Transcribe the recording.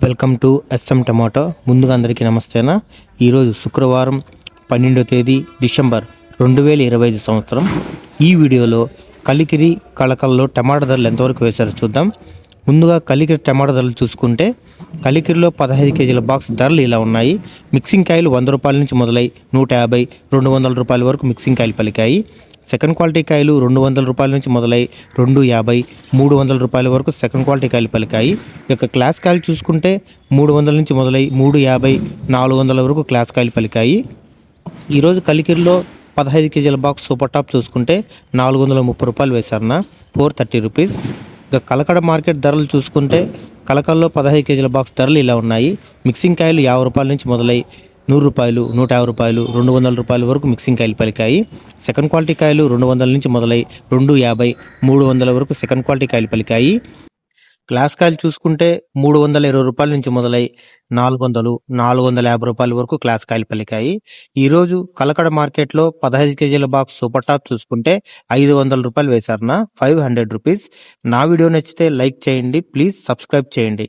Welcome to S M tomato. ముందుగా అందరికీ నమస్తేనా. ఈరోజు శుక్రవారం 12వ తేదీ డిసెంబర్ 2025 సంవత్సరం. ఈ వీడియోలో కలికిరి కళకల్లో టమాటా ధరలు ఎంతవరకు వేశారో చూద్దాం. ముందుగా కలికిరి టమాటా ధరలు చూసుకుంటే కలికిరిలో 15 కేజీల బాక్స్ ధరలు ఇలా ఉన్నాయి. మిక్సింగ్ కాయలు 100 రూపాయల నుంచి మొదలై 150, 200 రూపాయల వరకు మిక్సింగ్ కాయలు పలికాయి. సెకండ్ క్వాలిటీ కాయలు 200 రూపాయల నుంచి మొదలై 250, 300 రూపాయల వరకు సెకండ్ క్వాలిటీ కాయలు పలికాయి. ఇక క్లాస్ కాయలు చూసుకుంటే 300 నుంచి మొదలై 350, 400 వరకు క్లాస్ కాయలు పలికాయి. ఈరోజు కలికిరిలో 15 కేజీల బాక్స్ సూపర్ టాప్ చూసుకుంటే 430 రూపాయలు వేశారన్న, 430 రూపీస్. ఇక కలకడ మార్కెట్ ధరలు చూసుకుంటే కలకల్లో 15 కేజీల బాక్స్ ధరలు ఇలా ఉన్నాయి. మిక్సింగ్ కాయలు 50 రూపాయల నుంచి మొదలై 100 రూపాయలు, 150 రూపాయలు, 200 రూపాయల వరకు మిక్సింగ్ కాయలు పలికాయి. సెకండ్ క్వాలిటీ కాయలు 200 నుంచి మొదలై 250, 300 వరకు సెకండ్ క్వాలిటీ కాయలు పలికాయి. క్లాస్ కాయలు చూసుకుంటే 320 రూపాయల నుంచి మొదలై 400, 450 రూపాయల వరకు క్లాస్ కాయలు పలికాయి. ఈరోజు కలకడ మార్కెట్లో 15 కేజీల బాక్స్ సూపర్ టాప్ చూసుకుంటే 500 రూపాయలు వేశారన్న, 500 రూపీస్. నా వీడియో నచ్చితే లైక్ చేయండి, ప్లీజ్ సబ్స్క్రైబ్ చేయండి.